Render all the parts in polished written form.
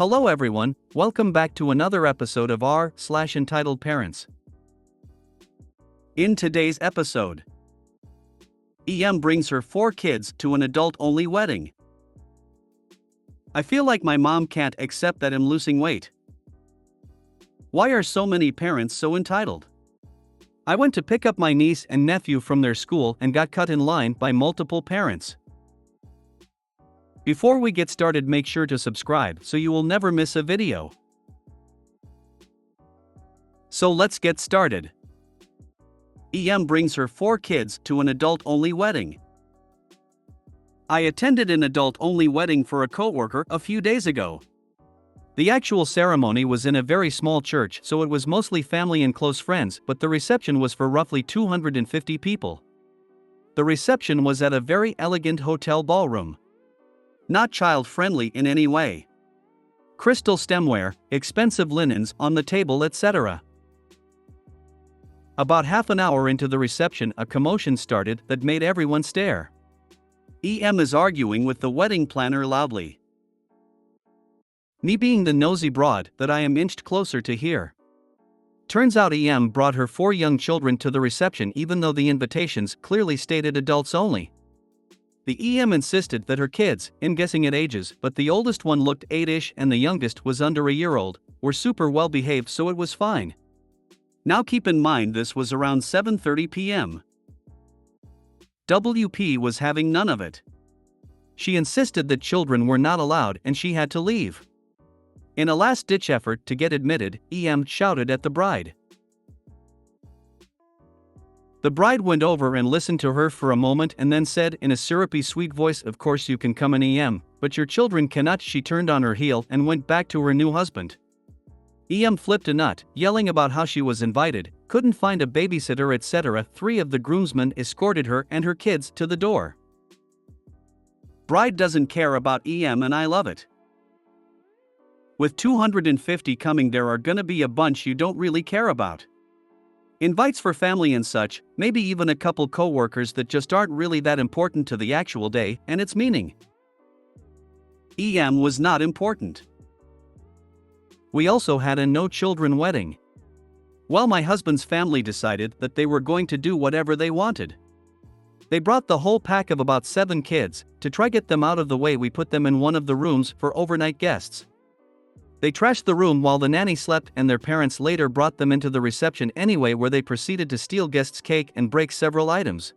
Hello everyone, welcome back to another episode of r/Entitled Parents. In today's episode, EM brings her 4 kids to an adult-only wedding. I feel like my mom can't accept that I'm losing weight. Why are so many parents so entitled? I went to pick up my niece and nephew from their school and got cut in line by multiple parents. Before we get started, make sure to subscribe so you will never miss a video. So let's get started. EM brings her 4 kids to an adult-only wedding. I attended an adult-only wedding for a coworker a few days ago. The actual ceremony was in a very small church, so it was mostly family and close friends, but the reception was for roughly 250 people. The reception was at a very elegant hotel ballroom. Not child-friendly in any way. Crystal stemware, expensive linens on the table, etc. About half an hour into the reception, a commotion started that made everyone stare. EM is arguing with the wedding planner loudly. Me being the nosy broad that I am inched closer to hear. Turns out EM brought her 4 young children to the reception even though the invitations clearly stated adults only. The EM insisted that her kids, in guessing at ages, but the oldest one looked 8-ish and the youngest was under a year old, were super well behaved, so it was fine. Now keep in mind this was around 7:30 p.m. WP was having none of it. She insisted that children were not allowed and she had to leave. In a last-ditch effort to get admitted, EM shouted at the bride. The bride went over and listened to her for a moment and then said in a syrupy sweet voice, "Of course you can come in, EM, but your children cannot." She turned on her heel and went back to her new husband. EM flipped a nut, yelling about how she was invited, couldn't find a babysitter, etc. 3 of the groomsmen escorted her and her kids to the door. Bride doesn't care about EM and I love it. With 250 coming, there are gonna be a bunch you don't really care about. Invites for family and such, maybe even a couple co-workers that just aren't really that important to the actual day and its meaning. EM was not important. We also had a no-children wedding. Well, my husband's family decided that they were going to do whatever they wanted. They brought the whole pack of about 7 kids. To try get them out of the way, we put them in one of the rooms for overnight guests. They trashed the room while the nanny slept, and their parents later brought them into the reception anyway, where they proceeded to steal guests' cake and break several items.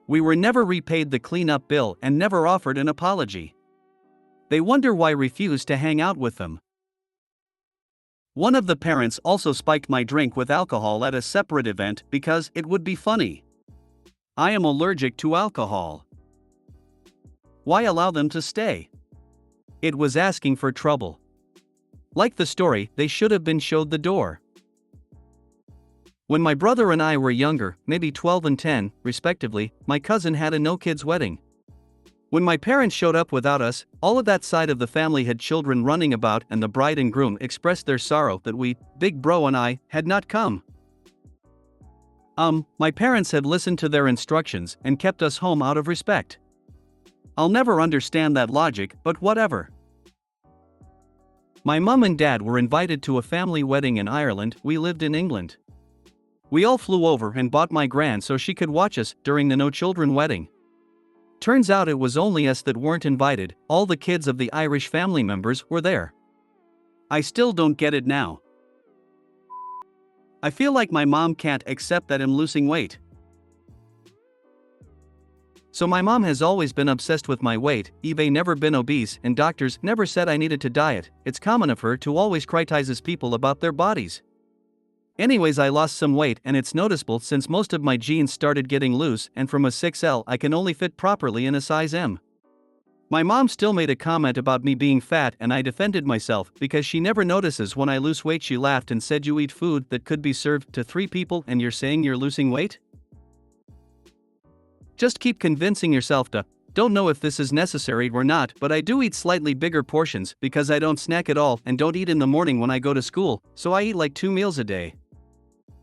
We were never repaid the cleanup bill and never offered an apology. They wonder why I refused to hang out with them. One of the parents also spiked my drink with alcohol at a separate event because it would be funny. I am allergic to alcohol. Why allow them to stay? It was asking for trouble. Like the story, they should have been showed the door. When my brother and I were younger, maybe 12 and 10, respectively, my cousin had a no-kids wedding. When my parents showed up without us, all of that side of the family had children running about, and the bride and groom expressed their sorrow that we, Big Bro and I, had not come. My parents had listened to their instructions and kept us home out of respect. I'll never understand that logic, but whatever. My mum and dad were invited to a family wedding in Ireland. We lived in England. We all flew over and bought my gran so she could watch us during the no-children wedding. Turns out it was only us that weren't invited. All the kids of the Irish family members were there. I still don't get it now. I feel like my mom can't accept that I'm losing weight. So my mom has always been obsessed with my weight. Eve never been obese, and doctors never said I needed to diet. It's common of her to always criticize people about their bodies. Anyways, I lost some weight, and it's noticeable since most of my jeans started getting loose, and from a 6L I can only fit properly in a size M. My mom still made a comment about me being fat, and I defended myself because she never notices when I lose weight. She laughed and said, "You eat food that could be served to 3 people and you're saying you're losing weight? Just keep convincing yourself to." Don't know if this is necessary or not, but I do eat slightly bigger portions because I don't snack at all and don't eat in the morning when I go to school, so I eat like 2 meals a day.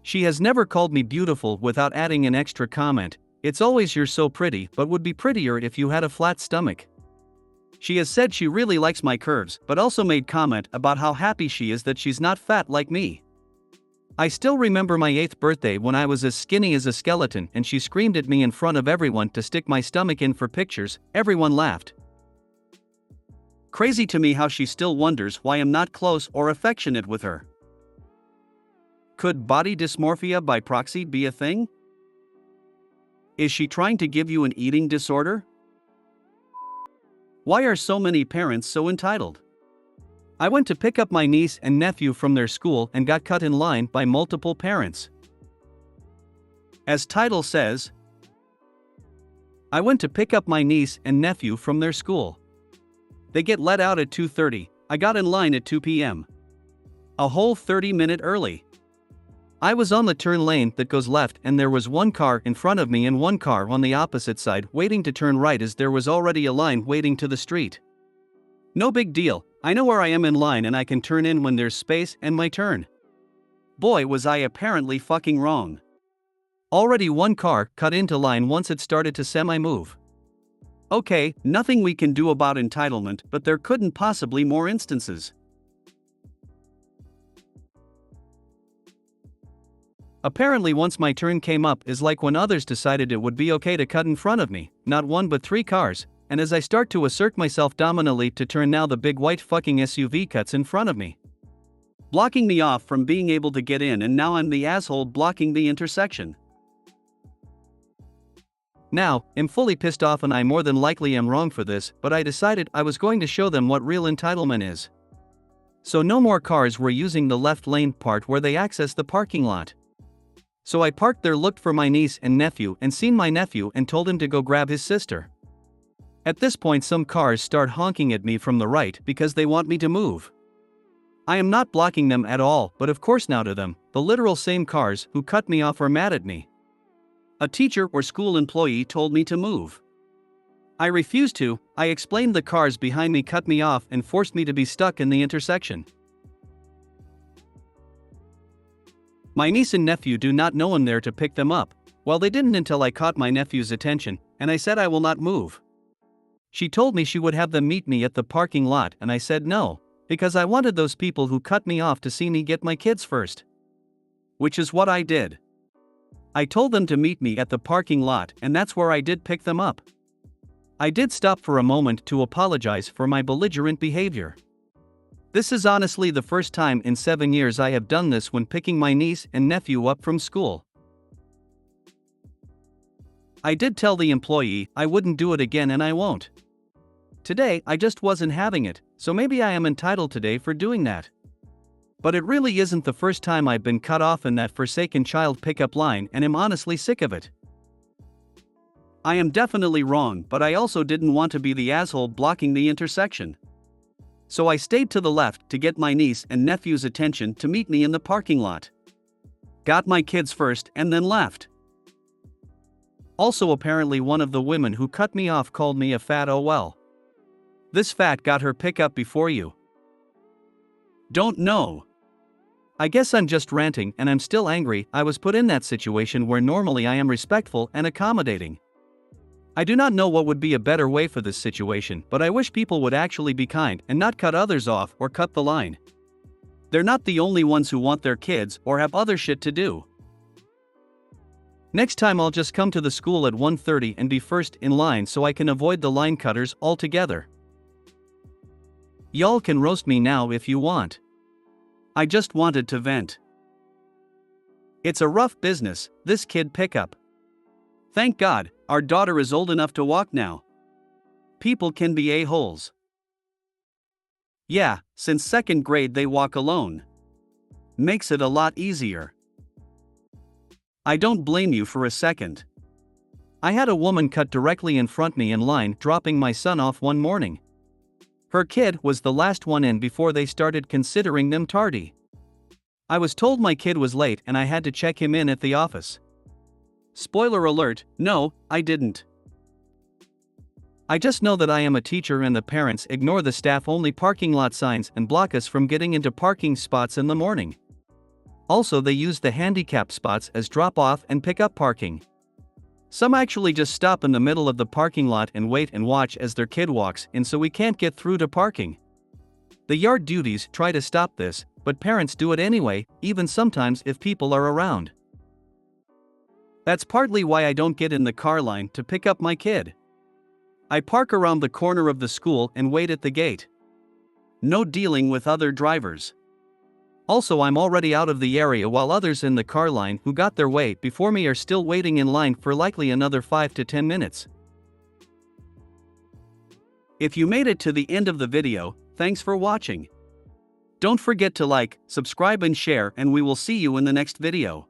She has never called me beautiful without adding an extra comment. It's always "you're so pretty, but would be prettier if you had a flat stomach." She has said she really likes my curves, but also made comment about how happy she is that she's not fat like me. I still remember my 8th birthday when I was as skinny as a skeleton and she screamed at me in front of everyone to stick my stomach in for pictures. Everyone laughed. Crazy to me how she still wonders why I'm not close or affectionate with her. Could body dysmorphia by proxy be a thing? Is she trying to give you an eating disorder? Why are so many parents so entitled? I went to pick up my niece and nephew from their school and got cut in line by multiple parents. As title says, I went to pick up my niece and nephew from their school. They get let out at 2:30, I got in line at 2 p.m. A whole 30-minute early. I was on the turn lane that goes left and there was one car in front of me and one car on the opposite side waiting to turn right as there was already a line waiting to the street. No big deal, I know where I am in line and I can turn in when there's space and my turn. Boy, was I apparently fucking wrong. Already one car cut into line once it started to semi-move. Okay, nothing we can do about entitlement, but there couldn't possibly more instances. Apparently once my turn came up is like when others decided it would be okay to cut in front of me, not one but 3 cars, and as I start to assert myself dominantly to turn now the big white fucking SUV cuts in front of me, blocking me off from being able to get in, and now I'm the asshole blocking the intersection. Now, I'm fully pissed off and I more than likely am wrong for this, but I decided I was going to show them what real entitlement is. So no more cars were using the left lane part where they access the parking lot. So I parked there, looked for my niece and nephew and seen my nephew and told him to go grab his sister. At this point some cars start honking at me from the right because they want me to move. I am not blocking them at all, but of course now to them, the literal same cars who cut me off are mad at me. A teacher or school employee told me to move. I refused to. I explained the cars behind me cut me off and forced me to be stuck in the intersection. My niece and nephew do not know I'm there to pick them up. Well, they didn't until I caught my nephew's attention, and I said I will not move. She told me she would have them meet me at the parking lot, and I said no, because I wanted those people who cut me off to see me get my kids first. Which is what I did. I told them to meet me at the parking lot, and that's where I did pick them up. I did stop for a moment to apologize for my belligerent behavior. This is honestly the first time in 7 years I have done this when picking my niece and nephew up from school. I did tell the employee I wouldn't do it again and I won't. Today I just wasn't having it, so maybe I am entitled today for doing that. But it really isn't the first time I've been cut off in that forsaken child pickup line and am honestly sick of it. I am definitely wrong, but I also didn't want to be the asshole blocking the intersection. So I stayed to the left to get my niece and nephew's attention to meet me in the parking lot. Got my kids first and then left. Also apparently one of the women who cut me off called me a fat. Oh well. This fat got her pickup before you. Don't know. I guess I'm just ranting and I'm still angry. I was put in that situation where normally I am respectful and accommodating. I do not know what would be a better way for this situation, but I wish people would actually be kind and not cut others off or cut the line. They're not the only ones who want their kids or have other shit to do. Next time I'll just come to the school at 1:30 and be first in line so I can avoid the line cutters altogether. Y'all can roast me now if you want. I just wanted to vent. It's a rough business, this kid pickup. Thank God, our daughter is old enough to walk now. People can be a-holes. Yeah, since 2nd grade they walk alone. Makes it a lot easier. I don't blame you for a second. I had a woman cut directly in front me in line dropping my son off one morning. Her kid was the last one in before they started considering them tardy. I was told my kid was late and I had to check him in at the office. Spoiler alert, no, I didn't. I just know that I am a teacher and the parents ignore the staff-only parking lot signs and block us from getting into parking spots in the morning. Also, they use the handicap spots as drop-off and pick-up parking. Some actually just stop in the middle of the parking lot and wait and watch as their kid walks in, so we can't get through to parking. The yard duties try to stop this, but parents do it anyway, even sometimes if people are around. That's partly why I don't get in the car line to pick up my kid. I park around the corner of the school and wait at the gate. No dealing with other drivers. Also, I'm already out of the area while others in the car line who got their way before me are still waiting in line for likely another 5 to 10 minutes. If you made it to the end of the video, thanks for watching. Don't forget to like, subscribe and share, and we will see you in the next video.